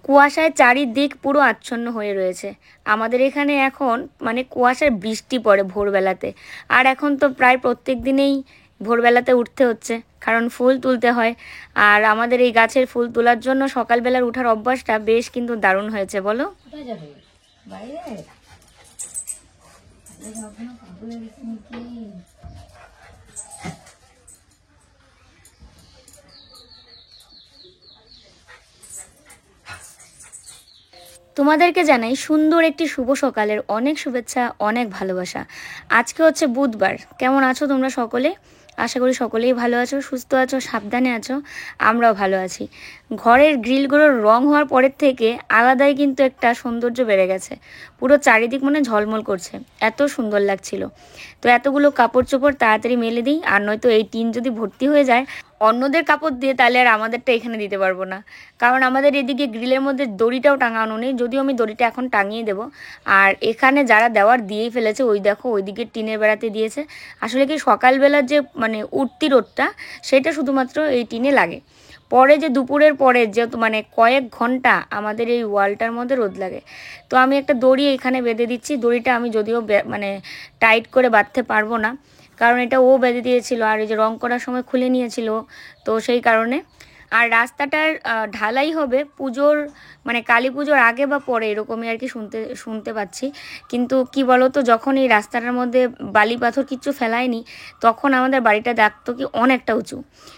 কুয়াশায় চারিদিক পুরো আচ্ছন্ন হয়ে রয়েছে। আমাদের এখানে এখন মানে কুয়াশার বৃষ্টি পড়ে ভোরবেলাতে। আর এখন তো প্রায় প্রত্যেক দিনেই ভোরবেলাতে উঠতে হচ্ছে, কারণ ফুল তুলতে হয়। আর আমাদের এই গাছের ফুল তোলার জন্য সকালবেলার উঠার অভ্যাসটা বেশ কিন্তু দারুণ হয়েছে, বলো? তোমাদেরকে জানাই সুন্দর একটি শুভ সকালের অনেক শুভেচ্ছা, অনেক ভালোবাসা। আজকে হচ্ছে বুধবার। কেমন আছো তোমরা সকলে? আশা করি সকলেই ভালো আছো, সুস্থ আছো, সাবধানে আছো। আমরাও ভালো আছি। ঘরের গ্রিলগুলোর রং হওয়ার পরের থেকে আলাদাই কিন্তু একটা সৌন্দর্য বেড়ে গেছে। পুরো চারিদিক মনে ঝলমল করছে, এত সুন্দর লাগছিল। তো এতগুলো কাপড় চোপড় তাড়াতাড়ি মেলে দিই, আর নয়তো এই টিন যদি ভর্তি হয়ে যায় অন্যদের কাপড় দিয়ে, তাহলে আর আমাদেরটা এখানে দিতে পারবো না। কারণ আমাদের এদিকে গ্রিলের মধ্যে দড়িটাও টাঙানো নেই, যদিও আমি দড়িটা এখন টাঙিয়ে দেবো। আর এখানে যারা দেওয়ার দিয়েই ফেলেছে, ওই দেখো ওইদিকে টিনের বেড়াতে দিয়েছে। আসলে কি সকালবেলার যে মানে উঠতি রোদটা, সেটা শুধুমাত্র এই টিনে লাগে। পরে যে দুপুরের পরে যেহেতু মানে কয়েক ঘন্টা আমাদের এই ওয়ালটার মধ্যে রোদ লাগে। তো আমি একটা দড়ি এখানে বেঁধে দিচ্ছি। দড়িটা আমি যদিও মানে টাইট করে বাঁধতে পারবো না, কারণ এটা ও বেঁধে দিয়েছিল, আর এই যে রং করার সময় খুলে নিয়েছিল, তো সেই কারণে। আর রাস্তাটার ঢালাই হবে পুজোর মানে কালী পুজোর আগে বা পরে, এরকমই আর কি শুনতে পাচ্ছি। কিন্তু কি বলো তো, যখন এই রাস্তাটার মধ্যে বালি পাথর কিচ্ছু ফেলায়নি, তখন আমাদের বাড়িটা দেখতো কি অনেকটা উঁচু।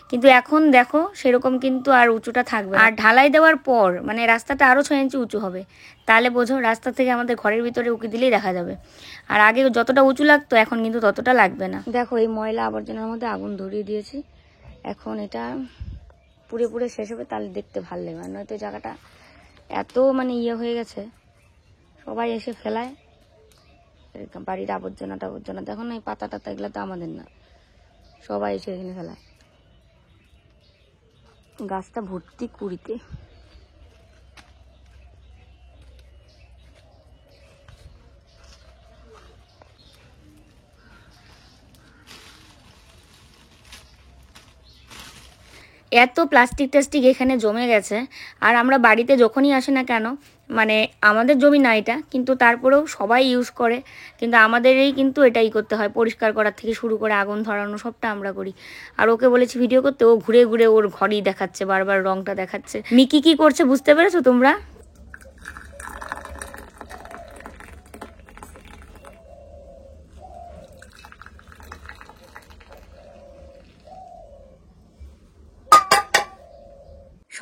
কিন্তু এখন দেখো সেরকম কিন্তু আর উঁচুটা থাকবে। আর ঢালাই দেওয়ার পর মানে রাস্তাটা আরও 6 ইঞ্চি উঁচু হবে। তাহলে বোঝো, রাস্তা থেকে আমাদের ঘরের ভিতরে উঁকি দিলেই দেখা যাবে। আর আগে যতটা উঁচু লাগতো, এখন কিন্তু ততটা লাগবে না। দেখো এই ময়লা আবর্জনার মধ্যে আগুন ধরিয়ে দিয়েছি। এখন এটা পুড়ে পুড়ে শেষ হবে, তাহলে দেখতে ভালো লাগবে। আর নয়তো জায়গাটা এত মানে ইয়ে হয়ে গেছে, সবাই এসে ফেলায় বাড়ির আবর্জনা দেখো না, এই পাতা টাতা এগুলো তো আমাদের না, সবাই এসে এখানে ফেলায়। গাছটা ভর্তি কুড়িতে। এত প্লাস্টিক টাস্টিক এখানে জমে গেছে। আর আমরা বাড়িতে যখনই আসি না কেন, মানে আমাদের জমি না এটা, কিন্তু তারপরেও সবাই ইউজ করে। কিন্তু আমাদেরই কিন্তু এটাই করতে হয়, পরিষ্কার করার থেকে শুরু করে আগুন ধরানো সবটা আমরা করি। আর ওকে বলেছি ভিডিও করতে, ও ঘুরে ঘুরে ওর ঘরই দেখাচ্ছে, বারবার রংটা দেখাচ্ছে। মিকি কি করছে বুঝতে পেরেছো তোমরা?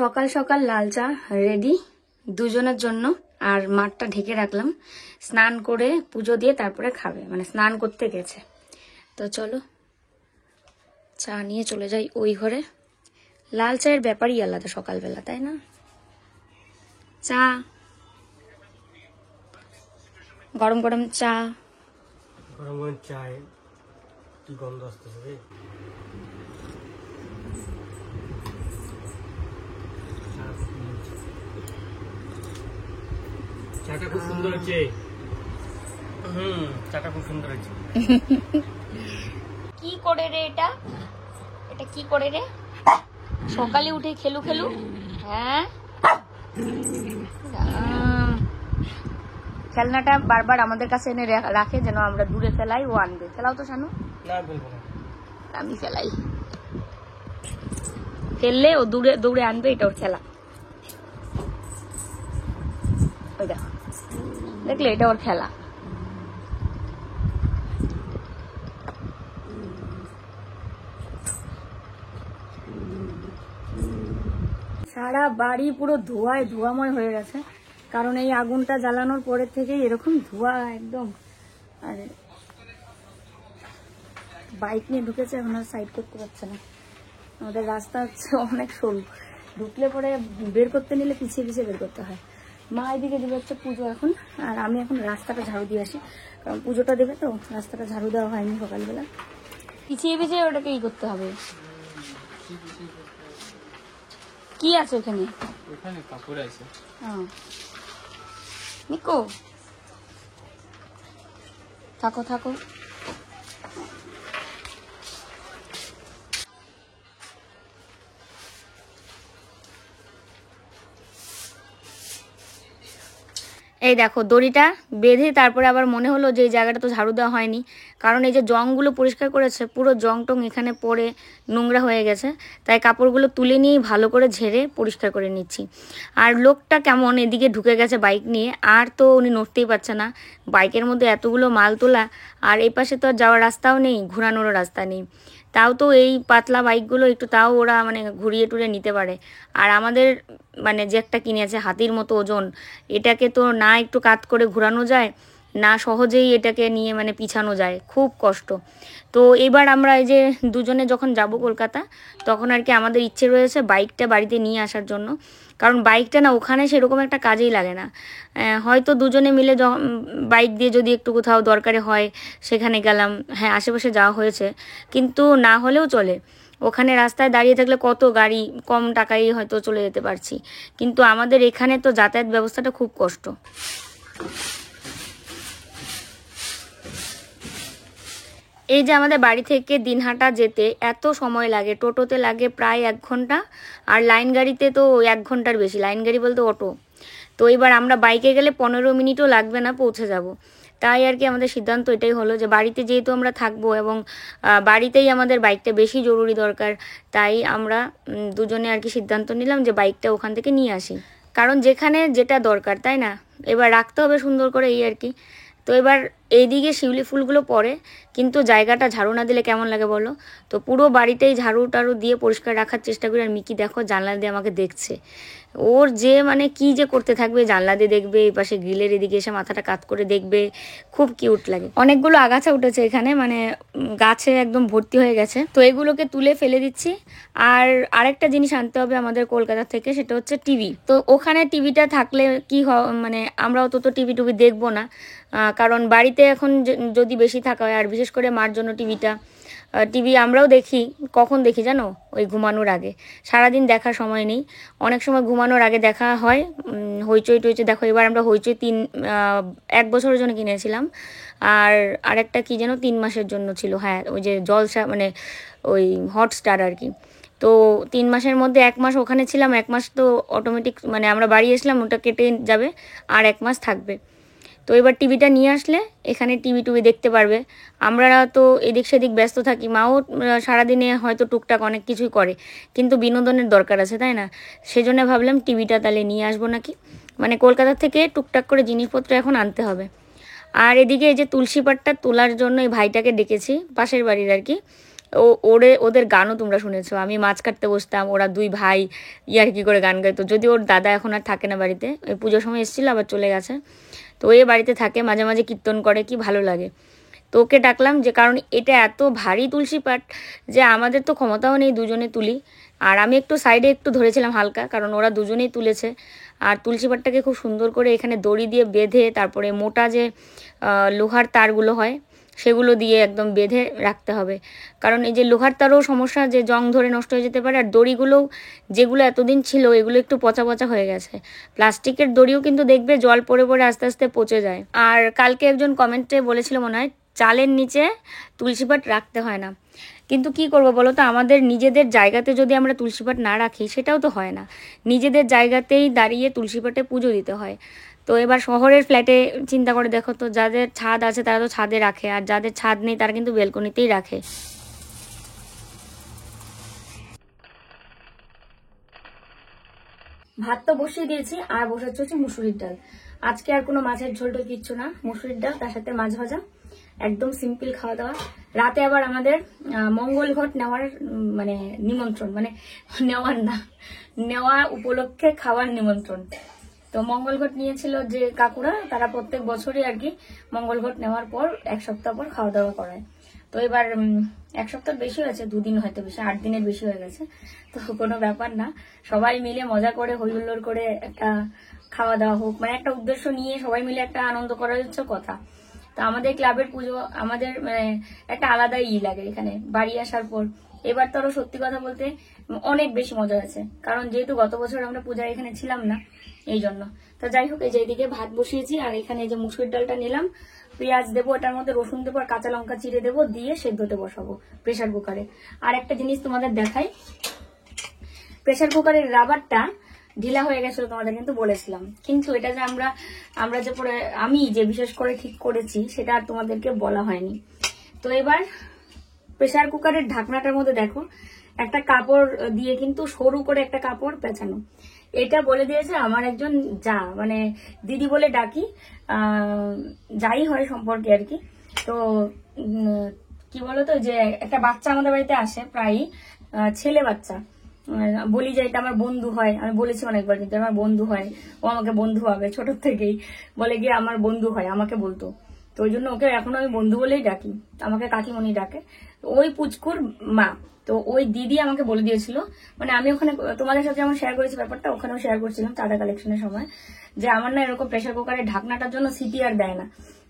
সকাল সকাল লাল চা রেডি দুজনের জন্য। আর মাঠটা ঢেকে রাখলাম, স্নান করে পুজো দিয়ে তারপরে খাবে, মানে স্নান করতে গেছে। তো চলো চা নিয়ে চলে যাই ওই ঘরে। লাল চায়ের ব্যাপারই আলাদা সকালবেলা, তাই না? চা, গরম গরম চা, গরম গরম চায় কি গন্ধ আসতেছে রে। চাটা খুব সুন্দর হচ্ছে। চাটা খুব সুন্দর হচ্ছে। কি করে রে এটা? এটা কি করে রে? সকালে উঠে খেলু খেলু? হ্যাঁ, খেলনাটা বারবার আমাদের কাছে এনে রাখে যেন আমরা দূরে ফেলাই, ও আনবে। ফেলাও তো শানু। না বলবো না, আমি ফেলাই। ফেললে ও দূরে দৌড়ে আনবে, এটা ওর খেলা। ওই দেখো, দেখলে এটা ওর খেলা। সারা বাড়ি পুরো ধোঁয়ায় ধোঁয়াময় হয়ে গেছে, কারণ এই আগুনটা জ্বালানোর পরের থেকেই এরকম ধোঁয়া একদম। আর বাইক নিয়ে ঢুকেছে, এখন আর সাইড করতে পারছে না। আমাদের রাস্তা হচ্ছে অনেক সরু, ঢুকলে পরে বের করতে নিলে পিছিয়ে পিছিয়ে বের করতে হয়। মা এদিকে দেবে হচ্ছে পুজো এখন, আর আমি এখন রাস্তাটা ঝাড়ু দিয়ে আসি, কারণ পুজোটা দেবে তো, রাস্তাটা ঝাড়ু দেওয়া হয়নি সকালবেলা। পিছিয়ে পিছিয়ে ওটাকে ই করতে হবে। কি আছে ওখানে? ওখানে কাপড় আছে। নিকো থাকো থাকো। এই দেখো দড়িটা বেঁধে তারপরে আবার মনে হলো যে এই জায়গাটা তো ঝাড়ু দেওয়া হয়নি, কারণ এই যে জংগুলো পরিষ্কার করেছে পুরো জং টং এখানে পড়ে নোংরা হয়ে গেছে, তাই কাপড়গুলো তুলে নিয়ে ভালো করে ঝেড়ে পরিষ্কার করে নিচ্ছি। আর লোকটা কেমন এদিকে ঢুকে গেছে বাইক নিয়ে, আর তো উনি নড়তেই পারছে না, বাইকের মধ্যে এতগুলো মাল তোলা, আর এই পাশে তো আর যাওয়ার রাস্তাও নেই, ঘোরানোরও রাস্তা নেই। তাও তো এই পাতলা বাইকগুলো একটু তাও ওরা মানে ঘুরিয়ে টুরিয়ে নিতে পারে। আর আমাদের মানে যে একটা কিনেছে হাতির মতো ওজন, এটাকে তো না একটু কাত করে ঘোরানো যায়, না সহজেই এটাকে নিয়ে মানে পিছানো যায়, খুব কষ্ট। তো এবার আমরা এই যে দুজনে যখন যাব কলকাতা, তখন আর কি আমাদের ইচ্ছে রয়েছে বাইকটা বাড়িতে নিয়ে আসার জন্য, কারণ বাইকটা না ওখানে সেরকম একটা কাজেই লাগে না। হয়তো দুজনে মিলে বাইক দিয়ে যদি একটু কোথাও দরকারে হয় সেখানে গেলাম, হ্যাঁ আশেপাশে যাওয়া হয়েছে, কিন্তু না হলেও চলে। ওখানে রাস্তায় দাঁড়িয়ে থাকলে কত গাড়ি, কম টাকায় হয়তো চলে যেতে পারছি, কিন্তু আমাদের এখানে তো যাতায়াত ব্যবস্থাটা খুব কষ্ট। এই যে আমাদের বাড়ি থেকে দিনহাটা যেতে এত সময় লাগে, টোটোতে লাগে প্রায় 1 ঘন্টা, আর লাইন গাড়িতে তো 1 ঘন্টার বেশি, লাইন গাড়ি বলতে অটো। তো এবার আমরা বাইকে গেলে 15 মিনিটও লাগবে না, পৌঁছে যাব। তাই আর কি আমাদের সিদ্ধান্ত এটাই হলো যে বাড়িতে যেহেতু আমরা থাকবো এবং বাড়িতেই আমাদের বাইকটা বেশি জরুরি দরকার, তাই আমরা দুজনে আর কি সিদ্ধান্ত নিলাম যে বাইকটা ওখান থেকে নিয়ে আসি, কারণ যেখানে যেটা দরকার তাই না, এবার রাখতে হবে সুন্দর করে, এই আর কি। তো এবার এইদিকে শিউলি ফুলগুলো পড়ে, কিন্তু জায়গাটা ঝাড়ু না দিলে কেমন লাগে বলো? তো পুরো বাড়িতেই ঝাড়ু টাড়ু দিয়ে পরিষ্কার রাখার চেষ্টা করি। আর মিকি দেখো জানলা দিয়ে আমাকে দেখছে, ওর যে মানে কি যে করতে থাকবে, জানলা দিয়ে দেখবে, এই পাশে গ্রিলের এদিকে এসে মাথাটা কাত করে দেখবে, খুব কিউট লাগে। অনেকগুলো আগাছা উঠেছে এখানে, মানে গাছে একদম ভর্তি হয়ে গেছে, তো এগুলোকে তুলে ফেলে দিচ্ছি। আর আরেকটা জিনিস আনতে হবে আমাদের কলকাতা থেকে, সেটা হচ্ছে টিভি। তো ওখানে টিভিটা থাকলে কি মানে আমরা অত তো টিভি টুভি দেখবো না, কারণ বাড়িতে এখন যদি বেশি থাকা হয়, আর বিশেষ করে মার জন্য টিভি আমরাও দেখি, কখন দেখি জানো? ওই ঘুমানোর আগে, সারাদিন দেখার সময় নেই, অনেক সময় ঘুমানোর আগে দেখা হয়। হইচই টইচই দেখো, এবার আমরা হইচই 1 বছরের জন্য কিনেছিলাম, আর আরেকটা কি যেন 3 মাসের জন্য ছিল, হ্যাঁ ওই যে জলসা মানে ওই হটস্টার আর কি। তো 3 মাসের মধ্যে 1 মাস ওখানে ছিলাম, 1 মাস তো অটোমেটিক মানে আমরা বাড়ি আসলাম, ওটা কেটে যাবে, আর 1 মাস থাকবে। তো এবার টিভিটা নিয়ে আসলে এখানে টিভি টুভি দেখতে পারবে। আমরা তো এদিক সেদিক ব্যস্ত থাকি, মাও সারাদিনে হয়তো টুকটাক অনেক কিছুই করে, কিন্তু বিনোদনের দরকার আছে তাই না? সেজন্য ভাবলাম টিভিটা তাহলে নিয়ে আসবো নাকি, মানে কলকাতা থেকে টুকটাক করে জিনিসপত্র এখন আনতে হবে। আর এদিকে এই যে তুলসী পাটটা তোলার জন্য এই ভাইটাকে ডেকেছি, পাশের বাড়ির আর কি। ওদের গানও তোমরা শুনেছো, আমি মাছ কাটতে বসতাম, ওরা 2 ভাই ইয়ার্কি করে গান গাইতো, যদি ওর দাদা এখন আর থাকে না বাড়িতে, ওই পুজোর সময় এসেছিল আবার চলে গেছে। তো এ বাড়িতে থাকে, মাঝে মাঝে কীর্তন করে, কি ভালো লাগে। তো ওকে ডাকলাম, যে কারণ এটা এত ভারী তুলসী পাট যে আমাদের তো ক্ষমতাও নেই দুজনে তুলি, আর আমি একটু সাইডে একটু ধরেছিলাম হালকা, কারণ ওরা দুজনেই তুলেছে। আর তুলসী পাটটাকে খুব সুন্দর করে এখানে দড়ি দিয়ে বেঁধে, তারপরে মোটা যে লোহার তারগুলো হয় সেগুলো দিয়ে একদম বেঁধে রাখতে হবে, কারণ এই যে লোহার তারও সমস্যা, যে জং ধরে নষ্ট হয়ে যেতে পারে। আর দড়িগুলোও যেগুলো এতদিন ছিল এগুলো একটু পচা পচা হয়ে গেছে, প্লাস্টিকের দড়িও কিন্তু দেখবে জল পড়ে পড়ে আস্তে আস্তে পচে যায়। আর কালকে একজন কমেন্টে বলেছিল মনে হয়, চালের নিচে তুলসী পাট রাখতে হয় না, কিন্তু কি করব বলো তো, আমাদের নিজেদের জায়গাতে যদি আমরা তুলসী পাট না রাখি সেটাও তো হয় না, নিজেদের জায়গাতেই দাঁড়িয়ে তুলসী পাটে পুজো দিতে হয়। তো এবার শহরের ফ্ল্যাটে চিন্তা করে দেখো তো, যাদের ছাদ আছে তারা তো ছাদে রাখে, আর যাদের ছাদ নেই তারা কিন্তু বেলকনিতেই রাখে। ভাত তো বসিয়ে দিয়েছি, আর বসাচ্ছে হচ্ছে মুসুরির ডাল। আজকে আর কোনো মাছের ঝোল টোল কিচ্ছু না, মুসুরির ডাল তার সাথে মাছ ভাজা, একদম সিম্পল খাওয়া দাওয়া। রাতে আবার আমাদের মঙ্গল ঘট নেওয়ার মানে নিমন্ত্রণ, মানে নেওয়ার না, নেওয়া উপলক্ষে খাওয়ার নিমন্ত্রণ। তো মঙ্গল ঘট নিয়েছিল যে কাকুরা, তারা প্রত্যেক বছরই আর কি মঙ্গল ঘট নেওয়ার পর 1 সপ্তাহ পর খাওয়া দাওয়া করায়। তো এবার 1 সপ্তাহ বেশি হয়েছে, 2 দিন হয়তো বেশি, 8 দিনের বেশি হয়ে গেছে। তো কোনো ব্যাপার না, সবাই মিলে মজা করে হই হুল্লোড় করে একটা খাওয়া দাওয়া হোক, মানে একটা উদ্দেশ্য নিয়ে সবাই মিলে একটা আনন্দ করার হচ্ছে কথা। তো আমাদের ক্লাবের পুজো আমাদের মানে একটা আলাদাই লাগে এখানে বাড়ি আসার পর। এবার তো আরো সত্যি কথা বলতে অনেক বেশি মজা হয়েছে, কারণ যেহেতু গত বছর আমরা পূজায় এখানে ছিলাম না, এই জন্য। তো যাই হোক, এই যে এদিকে ভাত বসিয়েছি, আর এখানে এই যে মুসুরির ডালটা নিলাম, পেঁয়াজ দেবো, এটার মধ্যে রসুন দেবো, আর কাঁচা লঙ্কা চিড়ে দেবো, দিয়ে সেদ্ধতে বসাবো প্রেসার কুকারে। আর একটা জিনিস তোমাদের দেখাই, প্রেসার কুকারের রাবারটা ঢিলা হয়ে গেছিল তোমাদের কিন্তু বলেছিলাম, কিন্তু এটা যে আমরা যে পরে আমি যে বিশেষ করে ঠিক করেছি সেটা আর তোমাদেরকে বলা হয়নি। তো এবার প্রেসার কুকারের ঢাকনাটার মধ্যে দেখো একটা কাপড় দিয়ে কিন্তু সরু করে একটা কাপড় পেঁচানো। এটা বলে দিয়েছে আমার একজন যা, মানে দিদি বলে ডাকি, যাই হয় সম্পর্কে আর কি। তো কি বলতো, যে একটা বাচ্চা আমাদের বাড়িতে আসে প্রায়ই, ছেলে বাচ্চা, বলি যে এটা আমার বন্ধু হয়, আমি বলেছি অনেকবার, কিন্তু আমার বন্ধু হয়, ও আমাকে বন্ধু হবে ছোট থেকেই, বলে গিয়ে আমার বন্ধু হয়, আমাকে বলতো। তো ওই জন্য ওকে এখন আমি বন্ধু বলেই ডাকি, আমাকে কাকিমণি ডাকে। ওই পুচকুর মা, তো ওই দিদি আমাকে বলে দিয়েছিল, মানে আমি ওখানে তোমাদের সাথে যেমন শেয়ার করেছি ব্যাপারটা, ওখানেও শেয়ার করছিলাম চাঁদা কালেকশনের সময়, যে আমার না এরকম প্রেসার কুকারের ঢাকনাটার জন্য সিটি আর দেয় না।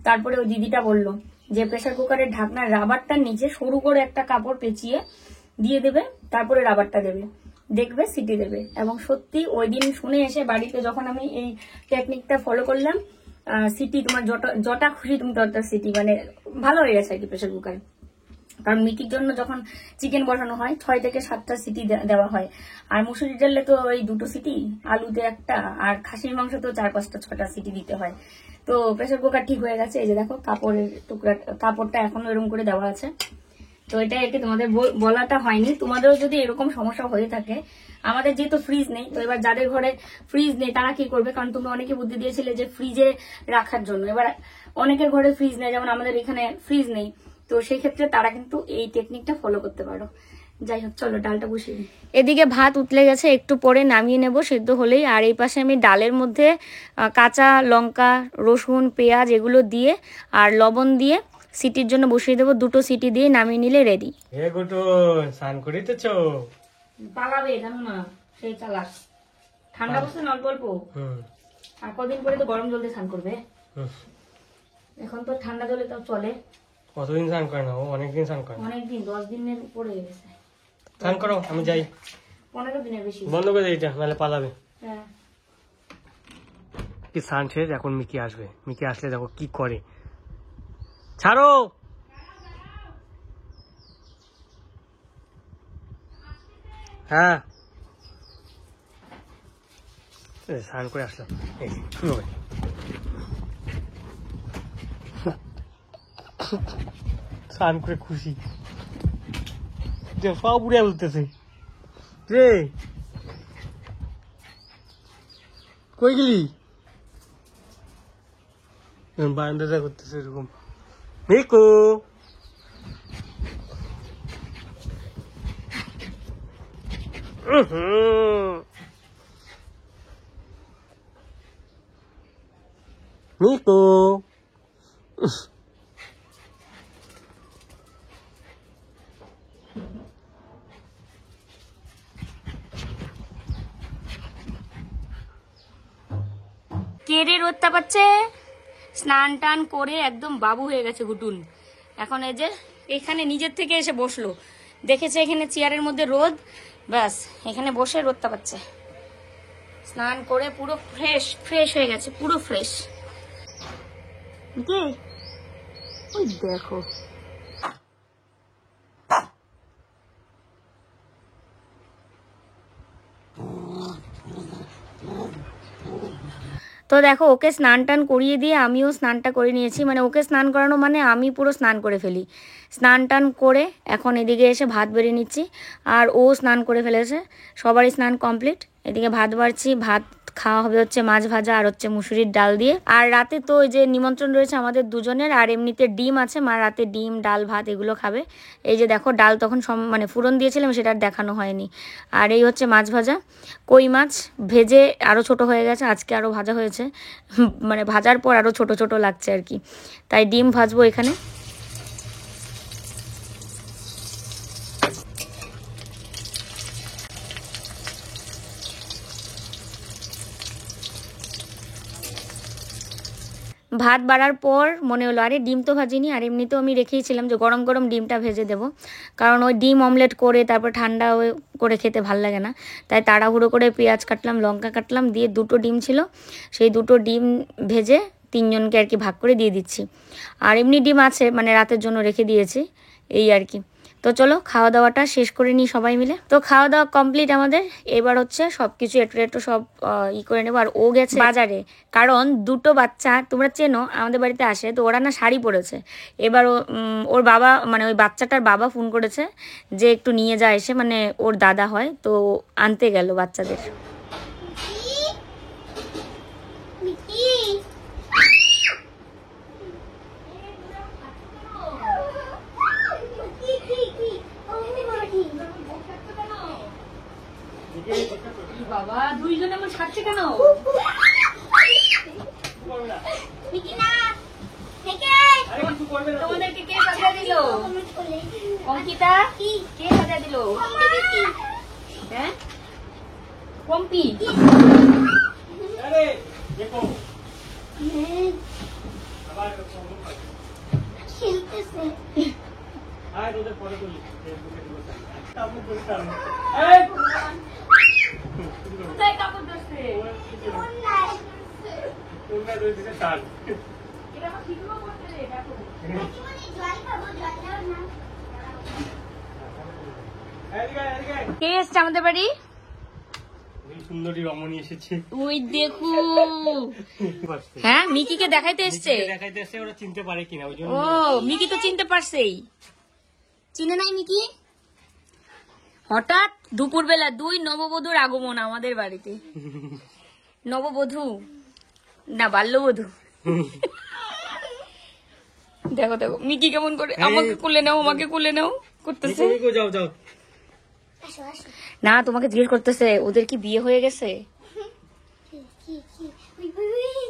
তারপরে ওই দিদিটা বললো যে প্রেসার কুকারের ঢাকনার রাবারটার নিচে সরু করে একটা কাপড় পেঁচিয়ে দিয়ে দেবে, তারপরে রাবারটা দেবে, দেখবে সিটি দেবে। এবং সত্যি ওই দিন শুনে এসে বাড়িতে যখন আমি এই টেকনিকটা ফলো করলাম, সিটি তোমার যটা খুশি তুমি ততটা সিটি, মানে ভালো হয়ে গেছে আর কি প্রেসার কুকারে। কারণ মিকির জন্য যখন চিকেন বসানো হয় 6 থেকে 7টা সিটি দেওয়া হয়, আর মুসুরি ডালে তো ওই 2টো সিটি, আলুতে একটা, আর খাসির মাংস তো 4-5টা 6টা সিটি দিতে হয়। তো প্রেসার কুকার ঠিক হয়ে গেছে। এই যে দেখো কাপড়ের টুকরা, কাপড়টা এখনো এরকম করে দেওয়া আছে। তো এটা আর কি তোমাদের বলাটা হয়নি। তোমাদেরও যদি এরকম সমস্যা হয়ে থাকে, আমাদের যেহেতু ফ্রিজ নেই, তো এবার যাদের ঘরে ফ্রিজ নেই তারা কি করবে, কারণ তোমরা অনেকে বুদ্ধি দিয়েছিলে যে ফ্রিজে রাখার জন্য। এবার অনেকের ঘরে ফ্রিজ নেই, যেমন আমাদের এখানে ফ্রিজ নেই, তো সেই ক্ষেত্রে তারা কিন্তু এই টেকনিকটা ফলো করতে পারো। যাই হোক, চলো ডালটা বসিয়ে দিই। এদিকে ভাত উতলে গেছে, একটু পরে নামিয়ে নেব সেদ্ধ হলেই। আর এই পাশে আমি ডালের মধ্যে কাঁচা লঙ্কা, রসুন, পেঁয়াজ এগুলো দিয়ে আর লবণ দিয়ে সিটির জন্য বসিয়ে দেবো। 2টো সিটি দিয়ে নামিয়ে নিলে রেডি। হে গুটু, স্নান করিতেছো? পালাবে জানো না, সেই চালাক। ঠান্ডা বসে অল্প অল্প, আর কদিন পরে তো গরম জল দিয়ে স্নান করবে। এখন তো ঠান্ডা জলে তাও চলে। কতদিন স্নান করে না ও? অনেকদিন স্নান করে। অনেকদিন, 10 দিনের উপরে হয়ে গেছে। স্নান করো, আমি যাই। 15 দিনের বেশি। বন্ধ করে দিই এটা, নাহলে পালাবে। হ্যাঁ, কি স্নান শেষ, এখন মিকি আসবে। মিকি আসলে দেখো কি করে। ছাড়ো। হ্যাঁ, স্নান করে আসলাম, এই শুরু হবে। স্নান করে খুশি, সব উড়ে বলতেছে রে। কই গেলি? বারান্দাটা করতেছে এরকম। মিকু, মিকু, কেড়ে রোদটা পাচ্ছে। স্নান টান করে একদম বাবু হয়ে গেছে গুটুন। এখন এই যে এখানে নিজের থেকে এসে বসলো, দেখেছে এখানে চেয়ারের মধ্যে রোদ, ব্যাস এখানে বসে রোদটা পাচ্ছে। স্নান করে পুরো ফ্রেশ ফ্রেশ হয়ে গেছে, পুরো ফ্রেশ। কি ওই দেখো, তো দেখো ওকে স্নান টান করিয়ে দিয়ে আমিও স্নানটা করে নিয়েছি। মানে ওকে স্নান করানো মানে আমি পুরো স্নান করে ফেলি। স্নান টান করে এখন এদিকে এসে ভাত বেড়ে নিচ্ছি, আর ও স্নান করে ফেলেছে। সবারই স্নান কমপ্লিট। এদিকে ভাত বাড়ছি, ভাত খাওয়া হবে হচ্ছে মাছ ভাজা আর হচ্ছে মুসুরির ডাল দিয়ে। আর রাতে তো ওই যে নিমন্ত্রণ রয়েছে আমাদের দুজনের, আর এমনিতে ডিম আছে, মা রাতে ডিম ডাল ভাত এগুলো খাবে। এই যে দেখো ডাল তখন মানে ফোড়ন দিয়েছিলাম, সেটা আর দেখানো হয়নি। আর এই হচ্ছে মাছ ভাজা, কই মাছ ভেজে আরও ছোট হয়ে গেছে, আজকে আরও ভাজা হয়েছে, মানে ভাজার পর আরও ছোট ছোট লাগছে আর কি। তাই ডিম ভাজবো এখানে। ভাত বাড়ার পর মনে হলো আরে ডিম তো ভাজিনি, আর এমনিতেও আমি রেখেইছিলাম যে গরম গরম ডিমটা ভেজে দেবো, কারণ ওই ডিম অমলেট করে তারপর ঠান্ডা করে খেতে ভাল লাগে না। তাই তাড়াহুড়ো করে পেঁয়াজ কাটলাম, লঙ্কা কাটলাম, দিয়ে 2টো ডিম ছিল, সেই 2টো ডিম ভেজে 3জনকে আর কি ভাগ করে দিয়ে দিচ্ছি। আর এমনি ডিম আছে, মানে রাতের জন্য রেখে দিয়েছি এই আর কি। তো চলো খাওয়া দাওয়াটা শেষ করে নিই সবাই মিলে। তো খাওয়া দাওয়া কমপ্লিট আমাদের, এবার হচ্ছে সবকিছু একটু সব করে নেবো। আর ও গেছে বাজারে, কারণ দুটো বাচ্চা তোমরা চেনো আমাদের বাড়িতে আসে, তো ওরা না শাড়ি পরেছে। এবার ওর বাবা মানে ওই বাচ্চাটার বাবা ফোন করেছে যে একটু নিয়ে যায় এসে, মানে ওর দাদা হয়, তো আনতে গেল বাচ্চাদের। বাবা দুইজনে আমার ছাড়ছে কেন? তোমাদেরকে কে সাজা দিল? অঙ্কিতা কে সাজা দিল? হ্যাঁ পম্পি। কে এসছে আমাদের বাড়ি? সুন্দরী রমণী এসেছে। ওই দেখো, হ্যাঁ মিকিকে দেখাইতে এসছে। দেখাইতে এসে ওরা চিনতে পারে কিনা ওই জন্য। ও মিকি তো চিনতে পারছেই, চিনে নাই মিকি? হঠাৎ দুপুরবেলা দুই নববধূর আগমন আমাদের বাড়িতে। নববধূ না বাল্যবধূ। দেখো দেখো মিকি কেমন করে আমাকে কোলে নাও, আমাকে কোলে নাও করতেছে। যাও যাও, না তোমাকে জিজ্ঞেস করতেছে ওদের কি বিয়ে হয়ে গেছে।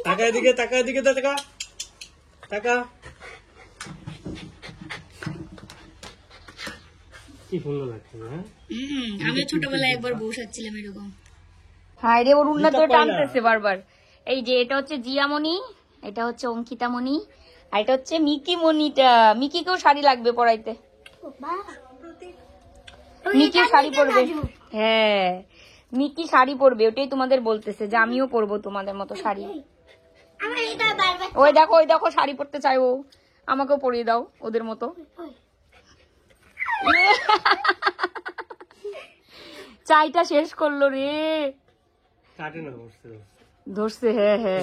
টাকা এদিকে, টাকা এদিকে, টাকা টাকা। কি সুন্দর লাগছে না? আমি ছোটবেলায় একবার বউ সাজছিলাম এরকম। হায় রে, ওর উন্নত টানতেছে বারবার। এই যে এটা হচ্ছে জিয়ামণি, এটা হচ্ছে অঙ্কিতামণি, আর এটা হচ্ছে মিকি মণিটা। মিকিকেও শাড়ি লাগবে পরাইতে, মিকি শাড়ি পরবে। হ্যাঁ মিকি শাড়ি পরবে, ওটাই তোমাদের বলতেছে যে আমিও পরবো তোমাদের মতো শাড়ি। ওই দেখো ওই দেখো শাড়ি পরতে চাই ও, আমাকেও পরিয়ে দাও ওদের মতো। চাইটা শেষ করলো রে, ধরছে। হ্যাঁ হ্যাঁ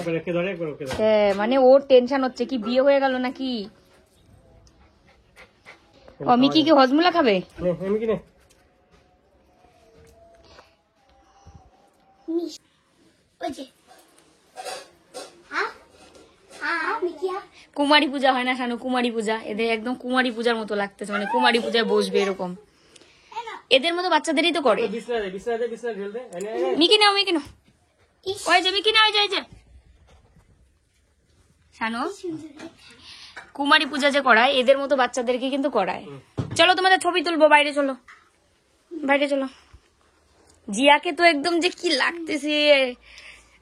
হ্যাঁ, মানে ওর টেনশন হচ্ছে কি বিয়ে হয়ে গেল নাকি। ও মিকি কি হজমুলা খাবে? কুমারী পূজা হয় না শানু, কুমারী পূজা। এদের একদম কুমারী পূজার মতো লাগতেছে, মানে কুমারী পূজায় বসবে এরকম। এদের মতো বাচ্চাদেরই তো করে। মিকি নাও, মিকি নাও, ওই যে মিকি নাও, ওই যে শানু কুমারী পূজা যে করায় এদের মতো বাচ্চাদেরকে কিন্তু করায়। চলো তোমাদের ছবি তুলবো, বাইরে চলো, বাইরে চলো। জিয়াকে তো একদম যে কি লাগতেছে,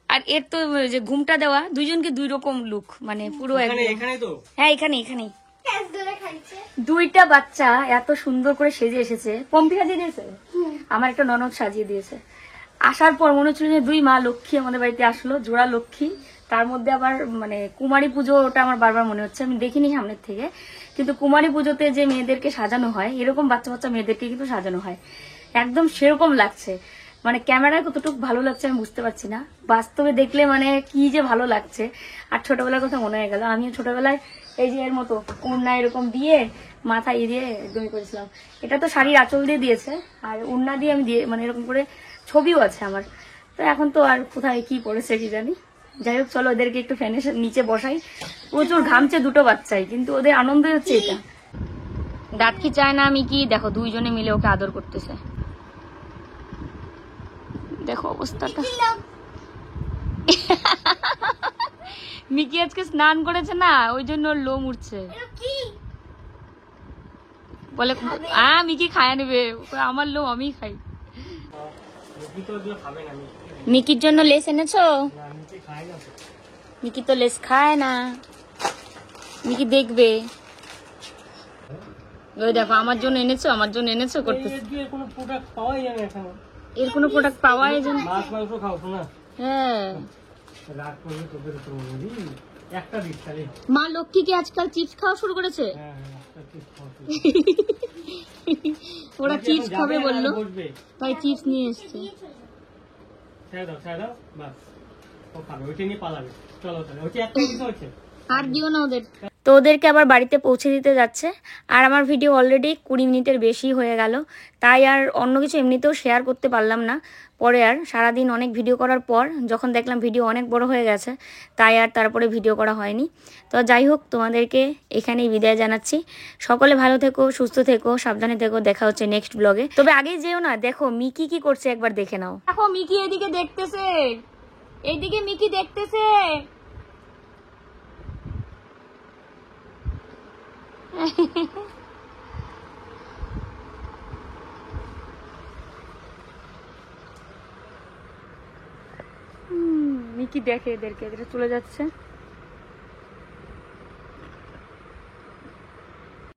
আর এর তো যে ঘুমটা দেওয়া, দুইজনকে দুই রকম লুক, মানে পুরো একদম। হ্যাঁ এখানে এখানেই দুইটা বাচ্চা এত সুন্দর করে সেজে এসেছে। পম্পি সাজিয়ে দিয়েছে, আমার একটা ননদ সাজিয়ে দিয়েছে। আসার পর মনে হচ্ছিল যে দুই মা লক্ষ্মী আমাদের বাড়িতে আসলো, জোড়া লক্ষ্মী। তার মধ্যে আবার মানে কুমারী পুজো, ওটা আমার বারবার মনে হচ্ছে, আমি দেখিনি সামনের থেকে, কিন্তু কুমারী পুজোতে যে মেয়েদেরকে সাজানো হয় এরকম বাচ্চা বাচ্চা মেয়েদেরকে কিন্তু সাজানো হয়, একদম সেরকম লাগছে। মানে ক্যামেরায় কতটুকু ভালো লাগছে আমি বুঝতে পারছি না, বাস্তবে দেখলে মানে কি যে ভালো লাগছে। আর ছোটবেলার কথা মনে হয়ে গেল, আমিও ছোটবেলায় এই যে এর মতো উন্না এরকম দিয়ে মাথায় দিয়ে একদমই করেছিলাম। এটা তো শাড়ির আঁচল দিয়ে দিয়েছে, আর উন্না দিয়ে আমি দিয়ে মানে এরকম করে ছবিও আছে আমার। তো এখন তো আর কোথায় কি পড়েছে কি জানি। যাই হোক চলো ওদেরকে একটু ফ্যানের নিচে বসাই। প্রচুর ঘামছে দুটো বাচ্চাই, কিন্তু ওদের আনন্দই হচ্ছে এটা। দাঁত কি চায় না আমি কি, দেখো দুইজনে মিলে ওকে আদর করতেছে। দেখো অবস্থাটা। মিকি আজকে স্নান করেছে না, ওই জন্য ওর লোম উঠছে। বলে মিকি খায় নেবে, আমার লোম আমি খাই। মিকির জন্য লেস এনেছো? মিকি তো লেস খায় না, মিকি দেখবে। ওই দেখো আমার জন্য এনেছো, আমার জন্য এনেছো করতেছে। এর কোনো প্রোডাক্ট পাওয়াই যায় না। হ্যাঁ মা লক্ষ্মী কি আজকাল চিপস খাওয়া শুরু করেছে? ওরা চিপস খাবে বললো, বসবে। তাই চিপস নিয়ে এসছে। ছেড়ে দাও বাস, ও খাবে, ওইটা নিয়ে পালাবে। চলো তাহলে, ওইটা একটা কিছু হচ্ছে। আর দিও না ওদের। তো ওদেরকে আবার বাড়িতে পৌঁছে দিতে যাচ্ছে। আর আমার ভিডিও অলরেডি 20 মিনিটের বেশি হয়ে গেল, তাই আর অন্য কিছু এমনিতেও শেয়ার করতে পারলাম না। পরে আর সারাদিন অনেক ভিডিও করার পর যখন দেখলাম ভিডিও অনেক বড় হয়ে গেছে, তাই আর তারপরে ভিডিও করা হয়নি। তো যাই হোক, তোমাদেরকে এখানেই বিদায় জানাচ্ছি। সকলে ভালো থেকো, সুস্থ থেকো, সাবধানে থেকো। দেখা হচ্ছে নেক্সট ব্লগে। তবে আগেই যেও না, দেখো মিকি কি করছে একবার দেখে নাও। দেখো মিকি এদিকে দেখতেছে, এইদিকে মিকি দেখতেছে। মিকি দেখে এদেরকে, এদের চলে যাচ্ছে।